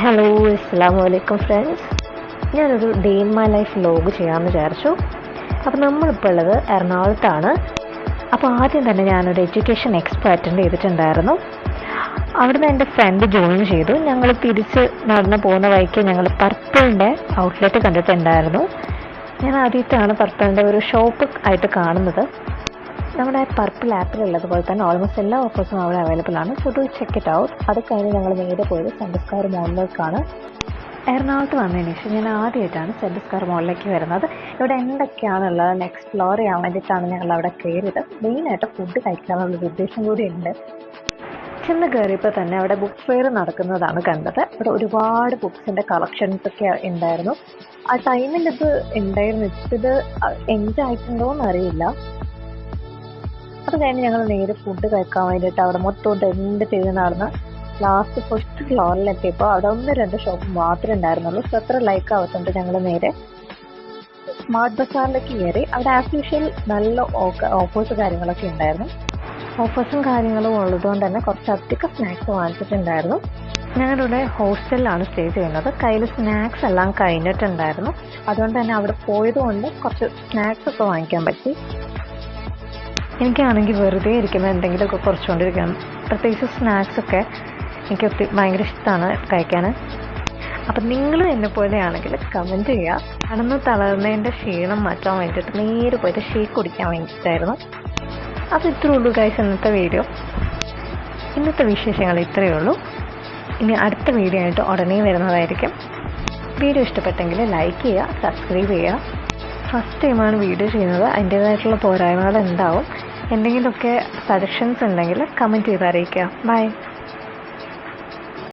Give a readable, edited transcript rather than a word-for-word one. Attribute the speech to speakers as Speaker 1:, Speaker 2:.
Speaker 1: Hello അസ്സലാമു അലൈക്കും friends. ഞാനൊരു day in my life vlog ചെയ്യാമെന്ന് വിചാരിച്ചു. അപ്പോൾ നമ്മളിപ്പോൾ ഉള്ളത് എറണാകുളത്താണ്. അപ്പോൾ ആദ്യം തന്നെ ഞാനൊരു എഡ്യൂക്കേഷൻ എക്സ്പോ അറ്റൻഡ് ചെയ്തിട്ടുണ്ടായിരുന്നു. അവിടുന്ന് എൻ്റെ ഫ്രണ്ട് ജോയിൻ ചെയ്തു. ഞങ്ങൾ തിരിച്ച് നടന്നു പോകുന്ന വഴിക്ക് ഞങ്ങൾ പർപ്പിളിൻ്റെ ഔട്ട്ലെറ്റ് കണ്ടിട്ടുണ്ടായിരുന്നു. ഞാൻ ആദ്യമായിട്ടാണ് പർപ്പിളിൻ്റെ ഒരു ഷോപ്പ് ആയിട്ട് കാണുന്നത്. നമ്മുടെ പർപ്പിൾ ആപ്പിലുള്ളതുപോലെ തന്നെ ഓൾമോസ്റ്റ് എല്ലാ ഓഫേഴ്സും അവിടെ അവൈലബിൾ ആണ്. So do check it out. അത് കഴിഞ്ഞ് ഞങ്ങൾ നേരെ പോയത് സെൻട്രൽ സ്ക്വയർ മോളിലേക്കാണ്. എറണാകുളത്ത് വന്നതിന് ശേഷം ഞാൻ ആദ്യമായിട്ടാണ് സെൻട്രൽ സ്ക്വയർ മോളിലേക്ക് വരുന്നത്. ഇവിടെ എന്തൊക്കെയാണുള്ളതെന്ന് എക്സ്പ്ലോർ ചെയ്യാൻ വേണ്ടിയിട്ടാണ് ഞങ്ങൾ അവിടെ കയറിയത്. മെയിനായിട്ട് ഫുഡ് കഴിക്കാനുള്ളൊരു ഉദ്ദേശം കൂടി ഉണ്ട്. ചെന്ന് കയറിയപ്പോൾ തന്നെ അവിടെ ബുക്ക് ഫെയർ നടക്കുന്നതാണ് കണ്ടത്. ഇവിടെ ഒരുപാട് ബുക്സിൻ്റെ കളക്ഷൻസ് ഒക്കെ ഉണ്ടായിരുന്നു. ആ ടൈമിൽ ഇത് ഉണ്ടായിരുന്നു. ഇത് എൻഡ് ആയിട്ടുണ്ടോയെന്ന് അറിയില്ല. അത് കഴിഞ്ഞ് ഞങ്ങൾ നേരെ ഫുഡ് കഴിക്കാൻ വേണ്ടിയിട്ട് അവിടെ മൊത്തം എന്ത് ചെയ്ത് നടന്ന് ലാസ്റ്റ് ഫസ്റ്റ് ഫ്ലോറിലെത്തിയപ്പോൾ അവിടെ 1-2 ഷോപ്പ് മാത്രമേ ഉണ്ടായിരുന്നുള്ളൂ. സോ അത്ര ലൈക്ക് ആവത്തുണ്ട്. ഞങ്ങൾ നേരെ സ്മാർട്ട് ബസാറിലേക്ക് കയറി. അവിടെ ആസ് യൂഷ്വൽ നല്ല ഓഫേഴ്സ് കാര്യങ്ങളൊക്കെ ഉണ്ടായിരുന്നു. ഓഫേഴ്സും കാര്യങ്ങളും ഉള്ളതുകൊണ്ട് തന്നെ കുറച്ചധികം സ്നാക്സ് വാങ്ങിച്ചിട്ടുണ്ടായിരുന്നു. ഞങ്ങളിവിടെ ഹോസ്റ്റലിലാണ് സ്റ്റേ ചെയ്യുന്നത്. കയ്യിൽ സ്നാക്സ് എല്ലാം കഴിഞ്ഞിട്ടുണ്ടായിരുന്നു. അതുകൊണ്ട് തന്നെ അവിടെ പോയതുകൊണ്ട് കുറച്ച് സ്നാക്സ് ഒക്കെ വാങ്ങിക്കാൻ പറ്റി. എനിക്കാണെങ്കിൽ വെറുതെ ഇരിക്കുന്ന എന്തെങ്കിലുമൊക്കെ കുറച്ചുകൊണ്ടിരിക്കണം. പ്രത്യേകിച്ച് സ്നാക്സൊക്കെ എനിക്ക് ഭയങ്കര ഇഷ്ടമാണ് കഴിക്കാൻ. അപ്പം നിങ്ങളും എന്നെ പോലെയാണെങ്കിൽ കമൻറ്റ് ചെയ്യുക. നടന്ന് തളർന്നതിൻ്റെ ക്ഷീണം മാറ്റാൻ വേണ്ടിയിട്ട് നേരെ പോയിട്ട് ഷേക്ക് കുടിക്കാൻ വേണ്ടിയിട്ടായിരുന്നു. അപ്പോൾ ഇത്രയേ ഉള്ളൂ ഗൈസ് ഇന്നത്തെ വീഡിയോ. ഇന്നത്തെ വിശേഷങ്ങൾ ഇത്രയേ ഉള്ളൂ. ഇനി അടുത്ത വീഡിയോ ആയിട്ട് ഉടനെ വരുന്നതായിരിക്കും. വീഡിയോ ഇഷ്ടപ്പെട്ടെങ്കിൽ ലൈക്ക് ചെയ്യുക, സബ്സ്ക്രൈബ് ചെയ്യുക. ഫസ്റ്റ് ടൈമാണ് വീഡിയോ ചെയ്യുന്നത്. അതിൻ്റേതായിട്ടുള്ള പോരായ്മകൾ ഉണ്ടാവും. എന്തെങ്കിലുമൊക്കെ സജഷൻസ് ഉണ്ടെങ്കിൽ കമൻറ്റ് ചെയ്ത് അറിയിക്കുക. ബൈ.